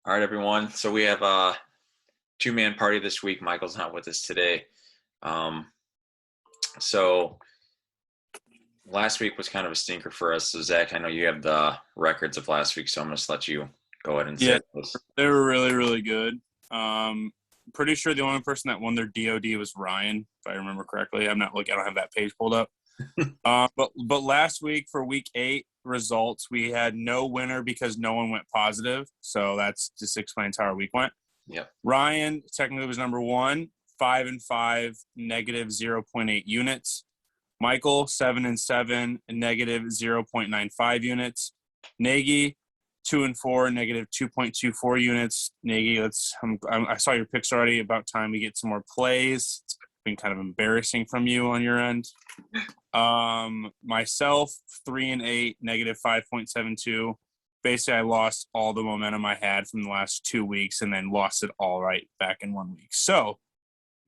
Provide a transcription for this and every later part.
All right, everyone. So we have a two-man party this week. Michael's not with us today. So last week was kind of a stinker for us. So Zach, I know you have the records of last week, so I'm going to let you go ahead and say Yeah, those. they were really, really good. Pretty sure the only person that won their DOD was Ryan, if I remember correctly. I'm not looking. I don't have that page pulled up. But last week for week 8 results, we had no winner because no one went positive. So that's just explains how our week went. Yep. Ryan technically was number 1, 5-5, negative 0.8 units. Michael 7-7, negative 0.95 units. Nagy 2-4, negative 2.24 units. Nagy, I saw your picks already. About time we get some more plays. It's been kind of embarrassing from you on your end. Myself 3-8, negative 5.72. Basically, I lost all the momentum I had from the last 2 weeks and then lost it all right back in 1 week. So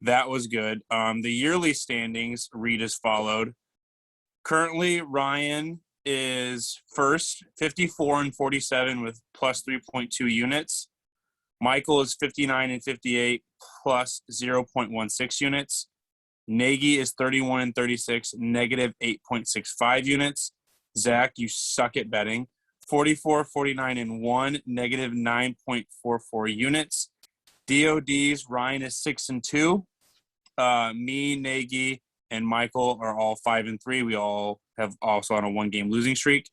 that was good. The yearly standings read as followed. Currently, Ryan is first, 54-47 with plus 3.2 units. Michael is 59-58 plus 0.16 units. Nagy is 31-36, negative 8.65 units. Zach, you suck at betting. 44-49-1, negative 9.44 units. DODs, Ryan is 6-2. Me, Nagy, and Michael are all 5-3. We all have also on a 1-game losing streak.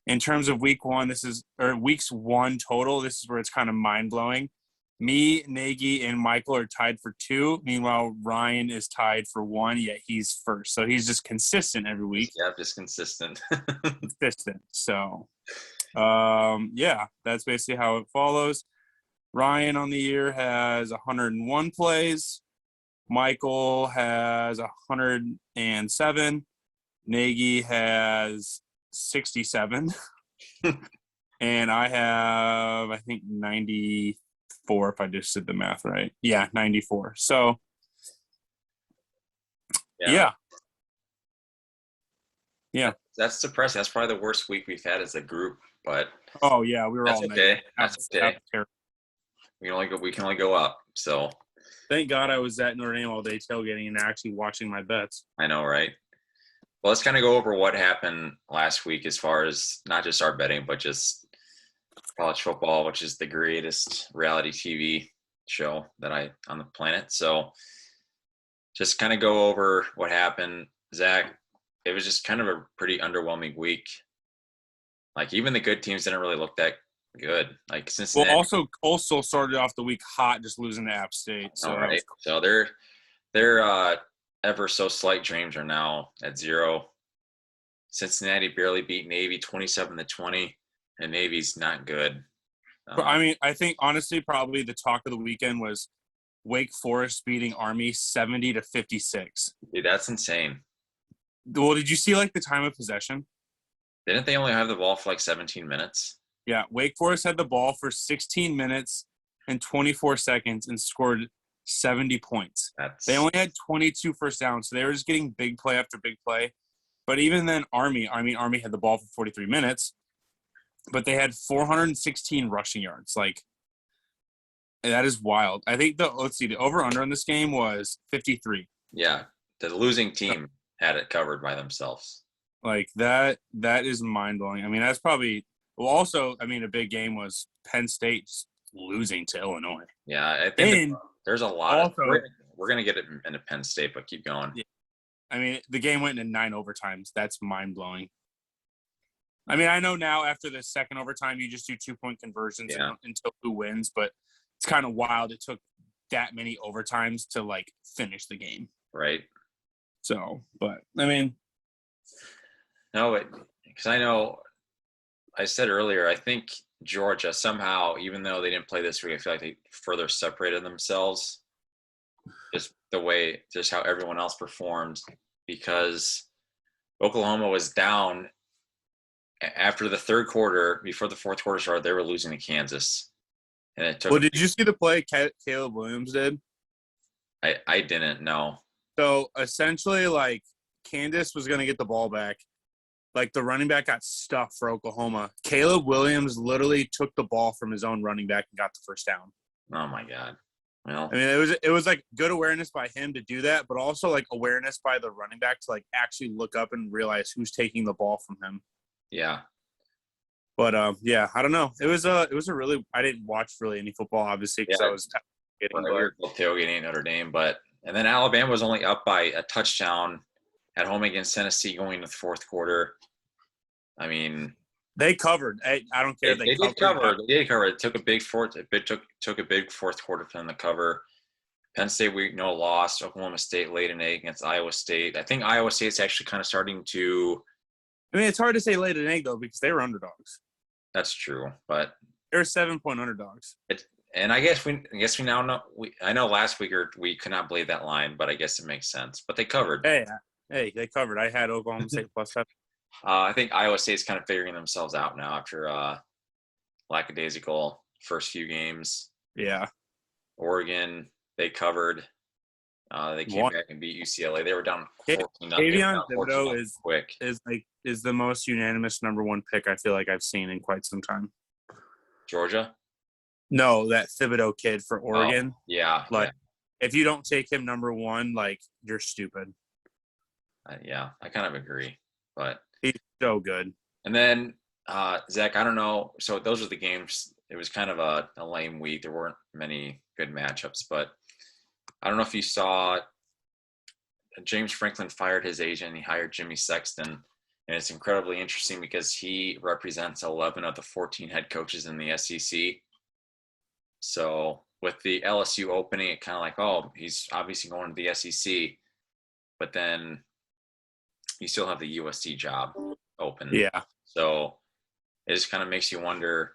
In terms of weeks 1 total, this is where it's kind of mind-blowing. Me, Nagy, and Michael are tied for 2. Meanwhile, Ryan is tied for 1, yet he's first. So he's just consistent every week. Yeah, just consistent. Consistent. So, that's basically how it follows. Ryan on the year has 101 plays. Michael has 107. Nagy has 67. And I have, I think, 94, if I just did the math right. Yeah, 94. So, yeah. That's depressing. That's probably the worst week we've had as a group, but oh, yeah, we were all okay. negative. That's okay. We can only go up, so. Thank God I was at Notre Dame all day tailgating and actually watching my bets. I know, right? Well, let's kind of go over what happened last week as far as not just our betting, but just college football, which is the greatest reality TV show on the planet. So just kind of go over what happened. Zach, it was just kind of a pretty underwhelming week. Like, even the good teams didn't really look that good. Like Cincinnati. Well, also Coastal started off the week hot, just losing to App State. So, right. So their ever so slight dreams are now at 0. Cincinnati barely beat Navy 27-20, and Navy's not good. I mean, I think honestly, probably the talk of the weekend was Wake Forest beating Army 70-56. Dude, that's insane. Well, did you see like the time of possession? Didn't they only have the ball for like 17 minutes? Yeah, Wake Forest had the ball for 16 minutes and 24 seconds and scored 70 points. They only had 22 first downs, so they were just getting big play after big play. But even then, Army had the ball for 43 minutes, but they had 416 rushing yards. Like, that is wild. I think the over-under on this game was 53. Yeah, the losing team had it covered by themselves. Like, that is mind-blowing. I mean, that's probably – well, also, I mean, a big game was Penn State losing to Illinois. Yeah, I think there's a lot of – we're going to get it into Penn State, but keep going. Yeah. I mean, the game went into 9 overtimes. That's mind-blowing. I mean, I know now after the second overtime, you just do 2-point conversions until who wins, but it's kind of wild. It took that many overtimes to, like, finish the game. Right. So, but, I mean. No, because I know I said earlier, I think Georgia somehow, even though they didn't play this week, I feel like they further separated themselves. Just how everyone else performed, because Oklahoma was down after the third quarter. Before the fourth quarter started, they were losing to Kansas, and it took. Well, did you see the play Caleb Williams did? I didn't know. So essentially, like, Kansas was going to get the ball back, Like, the running back got stuffed for Oklahoma. Caleb Williams literally took the ball from his own running back and got the first down. Oh my God. Well, I mean, it was like good awareness by him to do that, but also like awareness by the running back to like actually look up and realize who's taking the ball from him. yeah. But yeah, I don't know. It was a really, I didn't watch really any football obviously because I was getting We were both tailgating Notre Dame, and then Alabama was only up by a touchdown at home against Tennessee going into the fourth quarter. I mean, they covered. I don't care. They did cover. They did cover. It took a big took a big fourth quarter for them to cover. Penn State lost. Oklahoma State laid an egg against Iowa State. I think Iowa State's actually kind of starting to. I mean, it's hard to say laid an egg though because they were underdogs. That's true, but they're 7-point underdogs. And I guess we now know. I know last week we could not believe that line, but I guess it makes sense. But they covered. Hey, they covered. I had Oklahoma State plus 7. I think Iowa State's kind of figuring themselves out now after lackadaisical first few games. Yeah. Oregon, they covered. They came back and beat UCLA. They were down 14-0. Davion Thibodeau is the most unanimous number one pick I feel like I've seen in quite some time. Georgia? No, that Thibodeau kid for Oregon. Oh, yeah. Like, if you don't take him number one, like, you're stupid. Yeah, I kind of agree. But he's so good. And then, Zach, I don't know. So those are the games. It was kind of a lame week. There weren't many good matchups. But I don't know if you saw James Franklin fired his agent. He hired Jimmy Sexton. And it's incredibly interesting because he represents 11 of the 14 head coaches in the SEC. So with the LSU opening, it kind of like, oh, he's obviously going to the SEC. But then you still have the USC job open. Yeah. So it just kind of makes you wonder,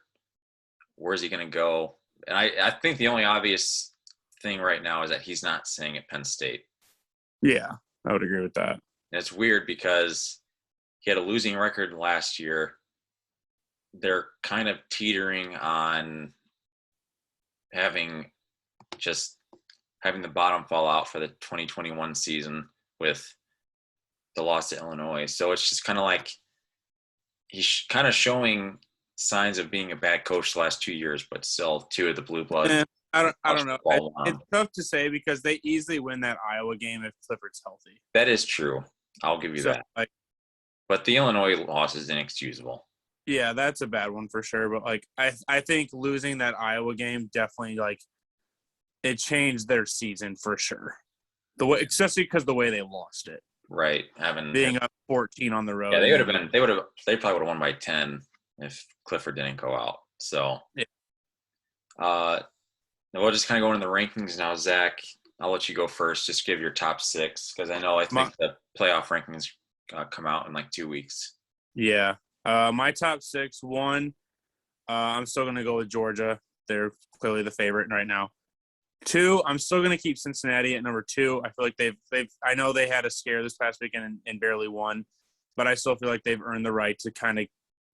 where's he going to go? And I think the only obvious thing right now is that he's not staying at Penn State. Yeah, I would agree with that. And it's weird because he had a losing record last year. They're kind of teetering on having the bottom fall out for the 2021 season with the loss to Illinois. So it's just kind of like he's kind of showing signs of being a bad coach the last 2 years, but still two of the blue blood. I don't know. It's tough to say because they easily win that Iowa game if Clifford's healthy. That is true. I'll give you that. But the Illinois loss is inexcusable. Yeah, that's a bad one for sure. But like, I think losing that Iowa game definitely it changed their season for sure. Especially because the way they lost it. Right, being up 14 on the road. Yeah, they probably would have won by 10 if Clifford didn't go out. So, yeah. We'll just kind of go into the rankings now, Zach. I'll let you go first. Just give your top 6 because I think the playoff rankings come out in like 2 weeks. Yeah, my top 6. 1, I'm still gonna go with Georgia. They're clearly the favorite right now. 2, I'm still going to keep Cincinnati at number 2. I feel like they've I know they had a scare this past weekend and barely won, but I still feel like they've earned the right to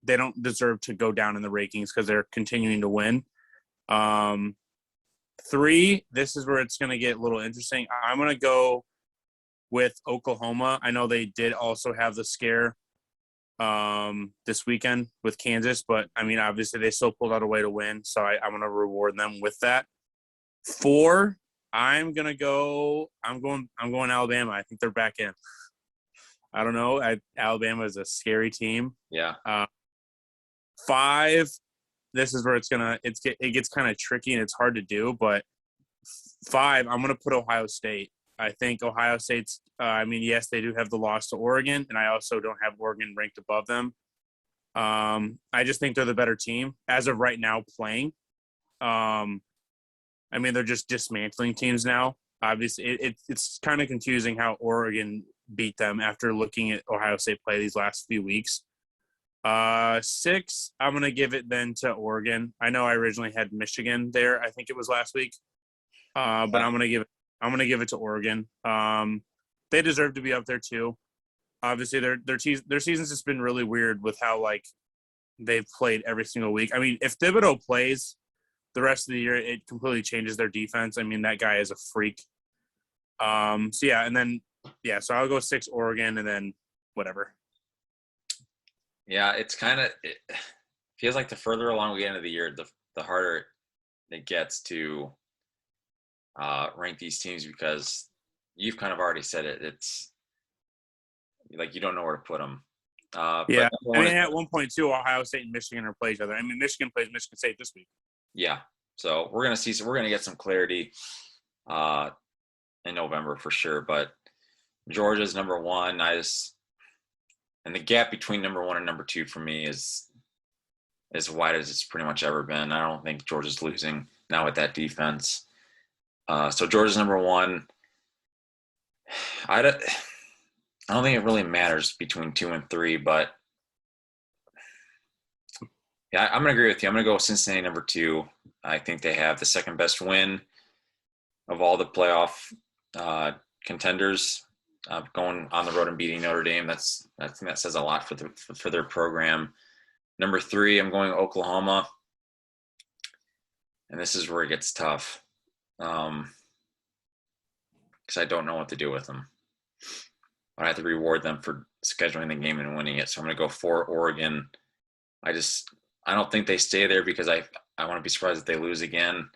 they don't deserve to go down in the rankings because they're continuing to win. 3, this is where it's going to get a little interesting. I'm going to go with Oklahoma. I know they did also have the scare this weekend with Kansas, but I mean, obviously they still pulled out a way to win. So I'm going to reward them with that. 4, I'm going Alabama. I think they're back in. I don't know. Alabama is a scary team. Yeah. 5, this is where it gets kind of tricky and it's hard to do, but 5, I'm going to put Ohio State. I think Ohio State's, yes, they do have the loss to Oregon, and I also don't have Oregon ranked above them. I just think they're the better team as of right now playing. They're just dismantling teams now. Obviously, it's kind of confusing how Oregon beat them after looking at Ohio State play these last few weeks. 6, I'm going to give it then to Oregon. I know I originally had Michigan there. I think it was last week. But I'm going to give it to Oregon. They deserve to be up there too. Obviously, their season's just been really weird with how they've played every single week. I mean, if Thibodeau plays the rest of the year, it completely changes their defense. I mean, that guy is a freak. So I'll go 6 Oregon and then whatever. Yeah, it feels like the further along we get into the year, the harder it gets to rank these teams because you've kind of already said it. It's like you don't know where to put them. But Yeah. number I one mean, is at one point, too, Ohio State and Michigan are play each other. I mean, Michigan plays Michigan State this week. yeah. So we're gonna get some clarity uh, in November for sure. But Georgia's number one. And the gap between number one and number two for me is as wide as it's pretty much ever been. I don't think Georgia's losing now with that defense. So Georgia's number one. I don't, I don't think it really matters between 2 and 3, but yeah, I'm gonna agree with you. I'm gonna go with Cincinnati number two. I think they have the second best win of all the playoff contenders. Going on the road and beating Notre Dame, that says a lot for their program. Number three, I'm going Oklahoma, and this is where it gets tough because I don't know what to do with them. I have to reward them for scheduling the game and winning it. So I'm going to go for Oregon. I don't think they stay there because I want to be surprised if they lose again.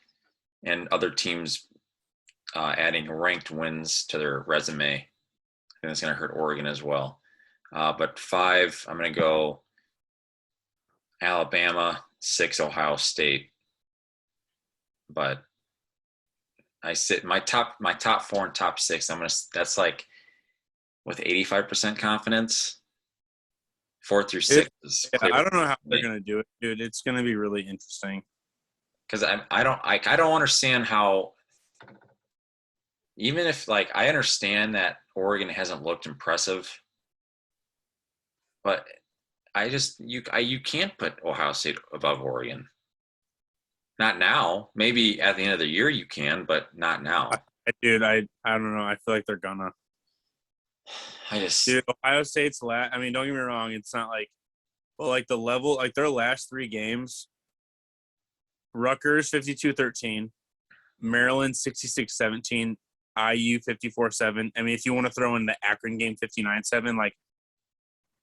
And other teams adding ranked wins to their resume, I think that's going to hurt Oregon as well. But 5, I'm going to go Alabama, 6, Ohio State. But I sit my top 4 and top 6. That's like with 85% confidence. 4 through 6 is clear. I don't know how they're going to do it, dude. It's going to be really interesting. Because I don't understand how, even if like I understand that Oregon hasn't looked impressive, but you can't put Ohio State above Oregon. Not now. Maybe at the end of the year you can, but not now. Dude, I don't know. I feel like they're gonna. Dude, Ohio State's I mean, don't get me wrong. It's not like, well, like the level, like their last 3 games. Rutgers 52-13, Maryland 66-17, IU 54-7. I mean, if you want to throw in the Akron game 59-7, like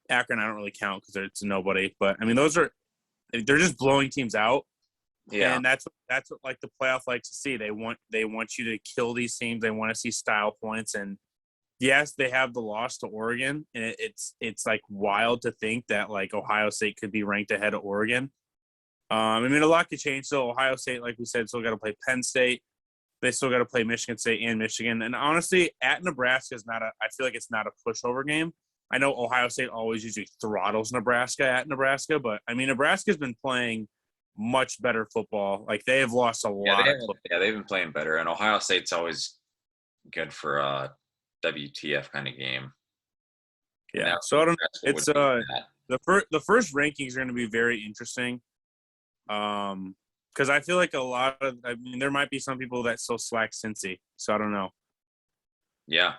Akron, I don't really count because it's a nobody. But I mean, they're just blowing teams out. Yeah, and that's what like the playoff likes to see. They want you to kill these teams. They want to see style points. And yes, they have the loss to Oregon, and it's like wild to think that like Ohio State could be ranked ahead of Oregon. I mean, a lot could change. So Ohio State, like we said, still got to play Penn State. They still got to play Michigan State and Michigan. And honestly, at Nebraska is not I feel like it's not a pushover game. I know Ohio State always usually throttles Nebraska at Nebraska, but I mean, Nebraska's been playing much better football. Like they have lost a lot. They've been playing better, and Ohio State's always good for a WTF kind of game. Yeah. So I don't. It's the first rankings are going to be very interesting. Because I feel like I mean, there might be some people that still slack Cincy, so I don't know. Yeah,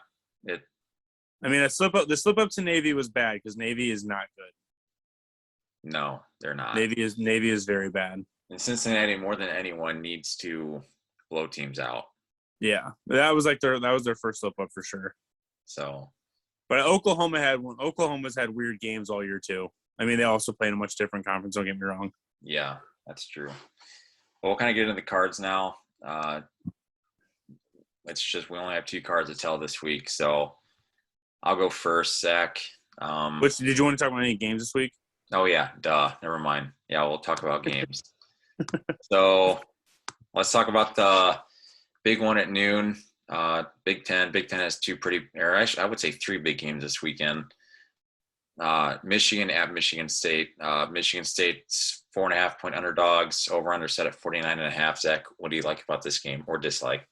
I mean, the slip up to Navy was bad because Navy is not good. No, they're not. Navy is very bad. And Cincinnati, more than anyone, needs to blow teams out. Yeah, that was their first slip up for sure. So, but Oklahoma's had weird games all year too. I mean, they also play in a much different conference. Don't get me wrong. Yeah, that's true. Well, we'll kind of get into the cards now. We only have 2 cards to tell this week, so I'll go first, Zach. Did you want to talk about any games this week? Oh yeah, duh. Never mind. Yeah, we'll talk about games. So let's talk about the big one at noon. Big Ten. Big Ten has 2 I would say 3 big games this weekend. Michigan at Michigan State. Michigan State's 4.5-point underdogs. Over under set at 49.5. Zach, what do you like about this game or dislike?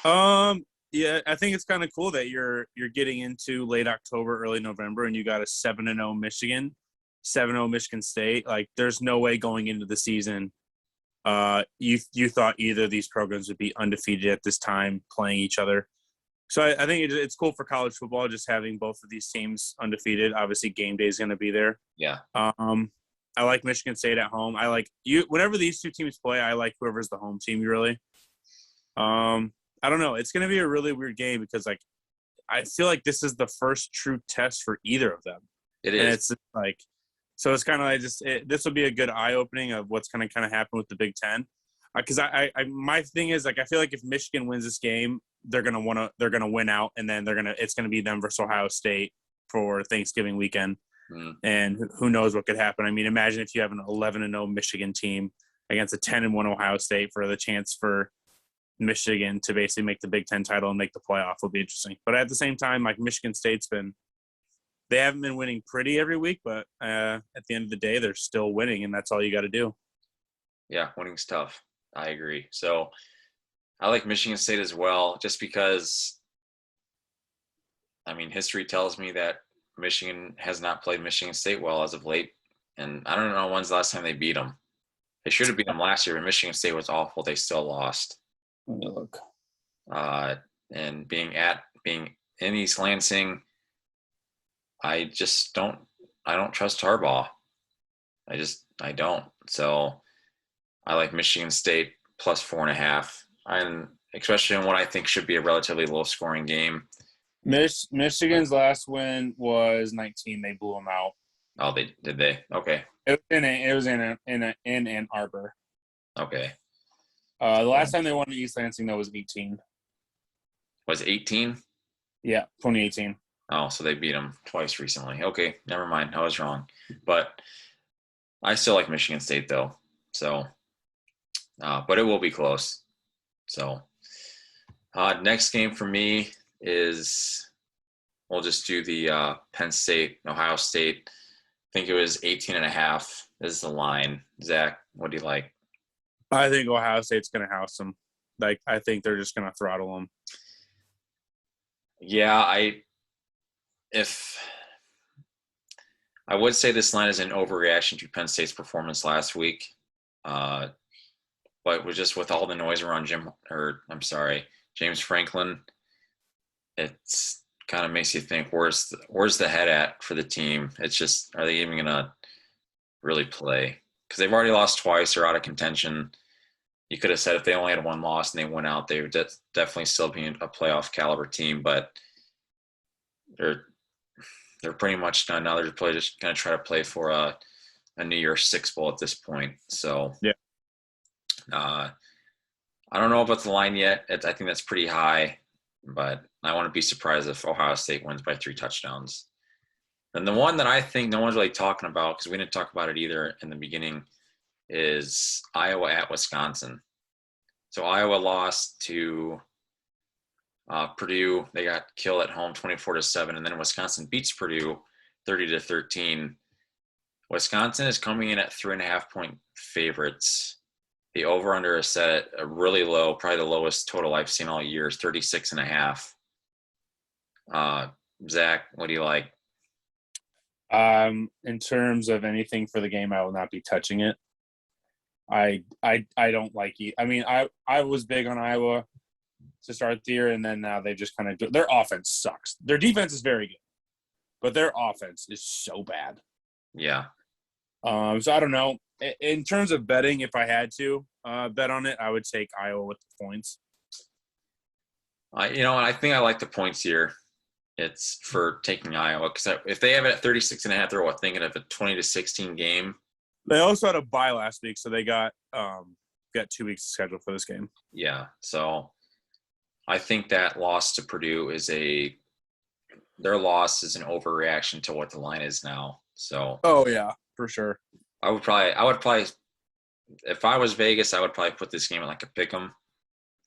Yeah, I think it's kind of cool that you're getting into late October, early November, and you got a 7-0 Michigan, 7-0 Michigan State. Like, there's no way going into the season, you thought either of these programs would be undefeated at this time playing each other. So I think it's cool for college football just having both of these teams undefeated. Obviously, game day is going to be there. Yeah. I like Michigan State at home. I like whenever these 2 teams play. I like whoever's the home team. Really. I don't know. It's going to be a really weird game because like I feel like this is the first true test for either of them. It is. And it's like So it's kind of like this will be a good eye opening of what's going to kind of happen with the Big Ten. Because my thing is like I feel like if Michigan wins this game, they're gonna win out, and then it's gonna be them versus Ohio State for Thanksgiving weekend, and who knows what could happen. I mean, imagine if you have an 11-0 Michigan team against a 10-1 Ohio State for the chance for Michigan to basically make the Big Ten title and make the playoff would be interesting. But at the same time, like Michigan State's they haven't been winning pretty every week, but at the end of the day, they're still winning, and that's all you got to do. Yeah, winning's tough. I agree. So I like Michigan State as well, just because, I mean, history tells me that Michigan has not played Michigan State well as of late. And I don't know when's the last time they beat them. They should have beat them last year, but Michigan State was awful. They still lost. Let me look. And being in East Lansing, I don't trust Harbaugh. I don't. So I like Michigan State plus 4.5, and especially in what I think should be a relatively low-scoring game. Michigan's last win was 19. They blew them out. Oh, did they? Okay. It was in Ann Arbor. Okay. The last time they won in East Lansing, though, was 18. Was it 18? Yeah, 2018. Oh, so they beat them twice recently. Okay, never mind. I was wrong. But I still like Michigan State, though. So, but it will be close. So, next game for me is we'll just do the Penn State, Ohio State. I think it was 18.5 is the line. Zach, what do you like? I think Ohio State's going to house them. Like, I think they're just going to throttle them. Yeah, I would say this line is an overreaction to Penn State's performance last week, but with all the noise around James Franklin, it's kind of makes you think where's the head at for the team? It's just, are they even gonna really play? Because they've already lost twice, they're out of contention. You could have said if they only had one loss and they went out, they would definitely still be a playoff caliber team, but they're pretty much done now. They're probably just going to try to play for a New Year's Six Bowl at this point. So, yeah. I don't know about the line yet. I think that's pretty high, but I wouldn't be surprised if Ohio State wins by 3 touchdowns. And the one that I think no one's really talking about, because we didn't talk about it either in the beginning, is Iowa at Wisconsin. So Iowa lost to Purdue. They got killed at home 24-7, and then Wisconsin beats Purdue 30-13. Wisconsin is coming in at 3.5-point favorites. The over/under is set at a really low, probably the lowest total I've seen all year, is 36.5. Zach, what do you like? In terms of anything for the game, I will not be touching it. I don't like it. I mean, I was big on Iowa to start the year, and then now they just kind of – their offense sucks. Their defense is very good, but their offense is so bad. Yeah. So I don't know. In terms of betting, if I had to bet on it, I would take Iowa with the points. I think I like the points here. It's for taking Iowa, because if they have it at 36.5, they're thinking of a 20-16 game. They also had a bye last week, so they got 2 weeks scheduled for this game. Yeah, so I think that loss to Purdue their loss is an overreaction to what the line is now. So yeah, for sure. I would probably, if I was Vegas, I would probably put this game at like a pick 'em.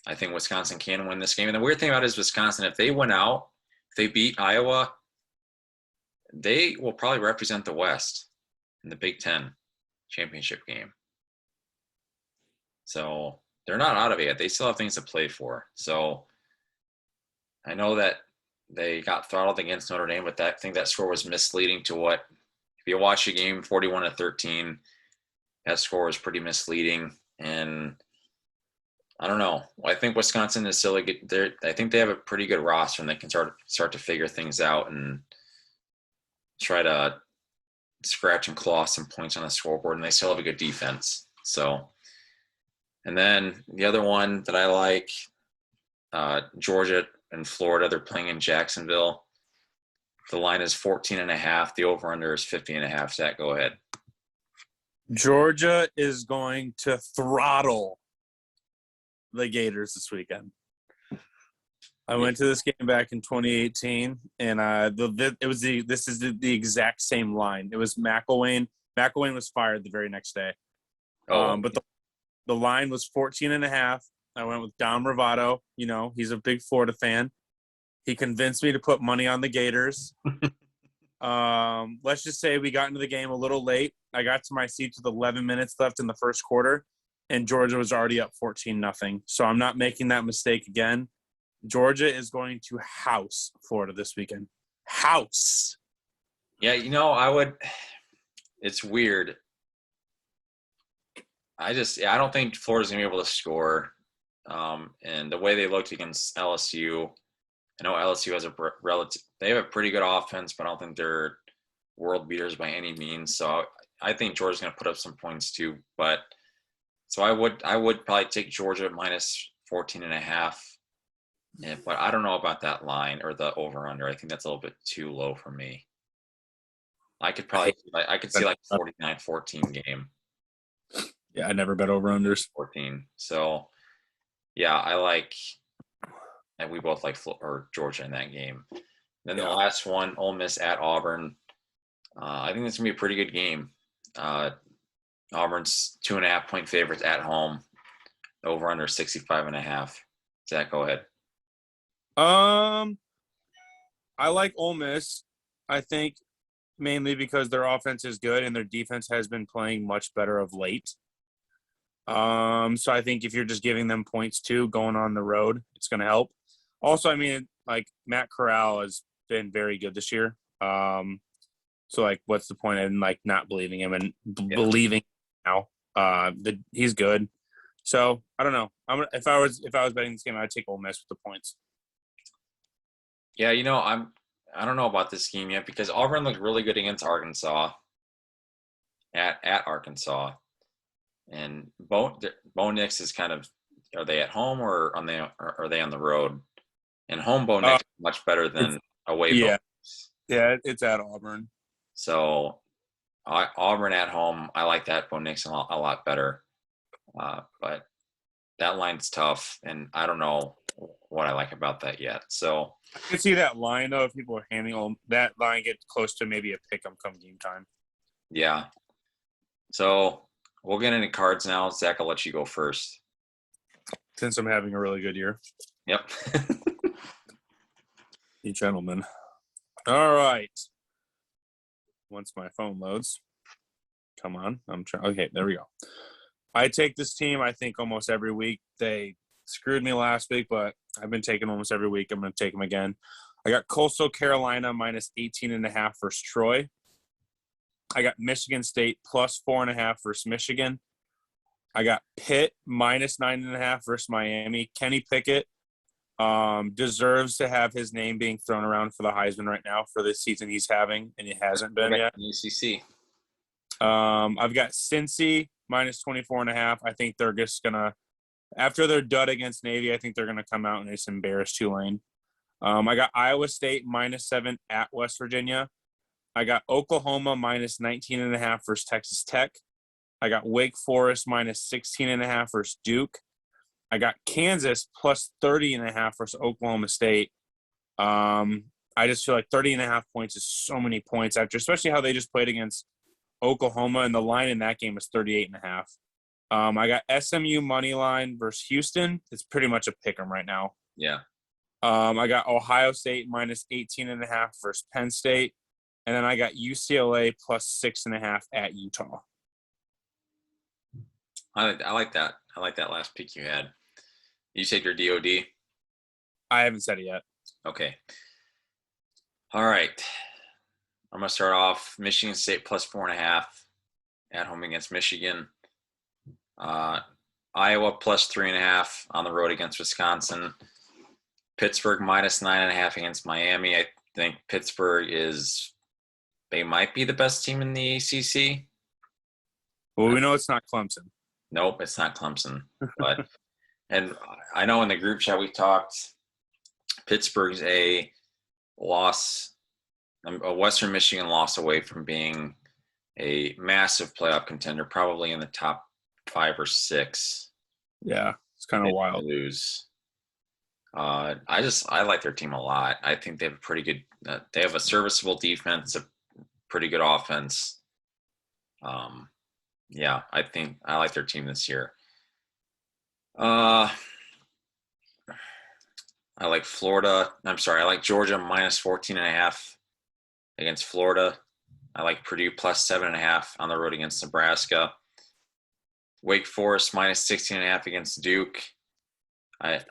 I think Wisconsin can win this game. And the weird thing about it is Wisconsin, if they win out, if they beat Iowa, they will probably represent the West in the Big Ten championship game. So they're not out of it yet. They still have things to play for. So I know that they got throttled against Notre Dame, but I think that score was misleading to what – if you watch the game 41-13, that score was pretty misleading. And I don't know. I think Wisconsin is still I think they have a pretty good roster, and they can start to figure things out and try to scratch and claw some points on the scoreboard, and they still have a good defense. So, and then the other one that I like, Georgia and Florida, they're playing in Jacksonville. The line is 14.5. The over-under is 50.5. Zach, go ahead. Georgia is going to throttle the Gators this weekend. I went to this game back in 2018, and this is the exact same line. It was McElwain. McElwain was fired the very next day. But the line was 14.5. I went with Dom Ravato. You know, he's a big Florida fan. He convinced me to put money on the Gators. Let's just say we got into the game a little late. I got to my seats with 11 minutes left in the first quarter, and Georgia was already up 14-0. So I'm not making that mistake again. Georgia is going to house Florida this weekend. House. Yeah, you know, it's weird. I don't think Florida's going to be able to score. And the way they looked against LSU, I know LSU has they have a pretty good offense, but I don't think they're world beaters by any means. So I think Georgia's going to put up some points too. But so I would probably take Georgia at minus 14.5. Yeah, but I don't know about that line or the over-under. I think that's a little bit too low for me. I could see like 49-14 game. Yeah, I never bet over-unders. 14. So, yeah, I like – and we both like Georgia in that game. Then the last one, Ole Miss at Auburn. I think it's going to be a pretty good game. Auburn's 2.5-point favorites at home. Over-under 65.5. Zach, go ahead. I like Ole Miss. I think mainly because their offense is good and their defense has been playing much better of late. So I think if you're just giving them points too, going on the road, it's going to help. Also, I mean, like Matt Corral has been very good this year. So like, what's the point in like not believing him and believing now? He's good. So I don't know. If I was betting this game, I'd take Ole Miss with the points. Yeah, you know, I don't know about this game yet because Auburn looked really good against Arkansas at Arkansas, and Bo Nix is kind of, are they at home or are they on the road? And home Bo Nix is much better than away. Yeah, yeah, it's at Auburn. So Auburn at home, I like that Bo Nix a lot better, but that line's tough, and I don't know what I like about that yet. So I can see that line though. If people are handing that line, get close to maybe a pick 'em come game time. Yeah. So we'll get into cards now. Zach, I'll let you go first. Since I'm having a really good year. Yep. You gentlemen. All right. Once my phone loads. Come on. I'm trying. Okay, there we go. I take this team, I think, almost every week. They screwed me last week, but I've been taking almost every week. I'm going to take them again. I got Coastal Carolina minus 18.5 versus Troy. I got Michigan State plus 4.5 versus Michigan. I got Pitt minus 9.5 versus Miami. Kenny Pickett deserves to have his name being thrown around for the Heisman right now for the season he's having, and it hasn't been yet. UCC. I've got Cincy minus 24.5. I think they're just going to, after their dud against Navy, I think they're going to come out and just embarrass Tulane. I got Iowa State minus 7 at West Virginia. I got Oklahoma minus 19.5 versus Texas Tech. I got Wake Forest minus 16.5 versus Duke. I got Kansas plus 30.5 versus Oklahoma State. I just feel like 30.5 points is so many points after, especially how they just played against Oklahoma, and the line in that game is 38.5. I got SMU money line versus Houston. It's pretty much a pick 'em right now. Yeah. I got Ohio State minus 18.5 versus Penn State. And then I got UCLA plus 6.5 at Utah. I like that. I like that last pick you had. You take your DOD? I haven't said it yet. Okay. All right. I'm going to start off Michigan State plus 4.5 at home against Michigan. Iowa plus 3.5 on the road against Wisconsin. Pittsburgh minus 9.5 against Miami. I think Pittsburgh they might be the best team in the ACC. Well, we know it's not Clemson. Nope, it's not Clemson. But and I know in the group chat we talked, Pittsburgh's a loss a Western Michigan loss away from being a massive playoff contender, probably in the top 5 or 6. Yeah, it's kind of wild. Lose. I like their team a lot. I think they have a pretty good. They have a serviceable defense, a pretty good offense. Yeah, I think I like their team this year. I like Florida. I'm sorry, I like Georgia minus 14.5 against Florida. I like Purdue plus 7.5 on the road against Nebraska. Wake Forest minus 16.5 against Duke. This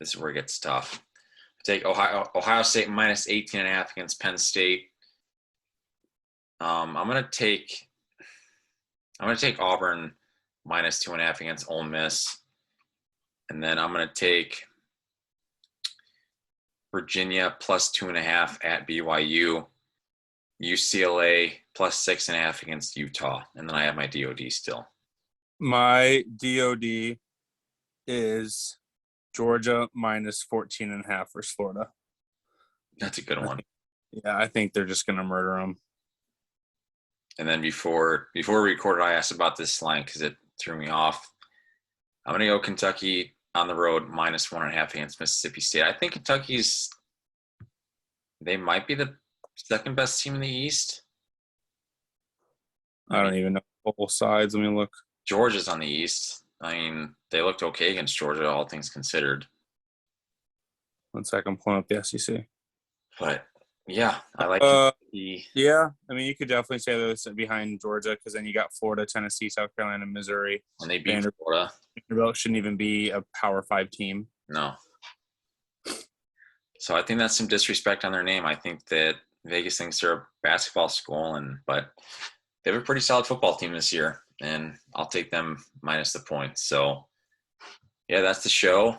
is where it gets tough. Take Ohio State minus 18.5 against Penn State. I'm gonna take Auburn minus 2.5 against Ole Miss, and then I'm gonna take Virginia plus 2.5 at BYU, UCLA plus 6.5 against Utah, and then I have my DOD still. My DOD is Georgia minus 14.5 versus Florida. That's a good one. Yeah, I think they're just gonna murder them. And then before we recorded, I asked about this line because it threw me off. I'm gonna go Kentucky on the road minus 1.5 against Mississippi State. I think they might be the second best team in the East. I don't even know both sides. Let me look. Georgia's on the East. I mean, they looked okay against Georgia, all things considered. 1 second, I'm pulling up the SEC. But yeah, I like Yeah, I mean, you could definitely say those behind Georgia because then you got Florida, Tennessee, South Carolina, Missouri. And they beat Florida. Vanderbilt shouldn't even be a Power 5 team. No. So I think that's some disrespect on their name. I think that Vegas thinks they're a basketball school, but they have a pretty solid football team this year, and I'll take them minus the points. So yeah, that's the show.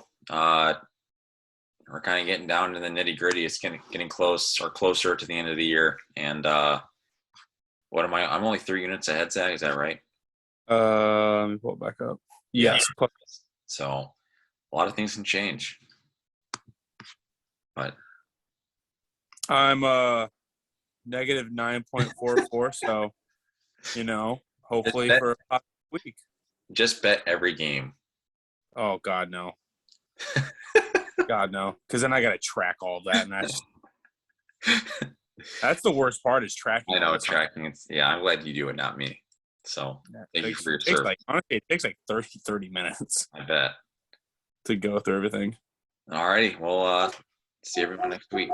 We're kind of getting down to the nitty gritty. It's getting close or closer to the end of the year. And what am I? I'm only 3 units ahead, Zach. Is that right? Let me pull it back up. Yes. Yeah. So a lot of things can change. But I'm negative 9.44. So, hopefully for a week. Just bet every game. Oh God, no. God, no. Because then I got to track all of that, and that's the worst part is tracking. I know tracking. I'm glad you do it, not me. So thank you for your service. Honestly, it takes like 30 minutes. I bet. To go through everything. All righty. We'll see everyone next week.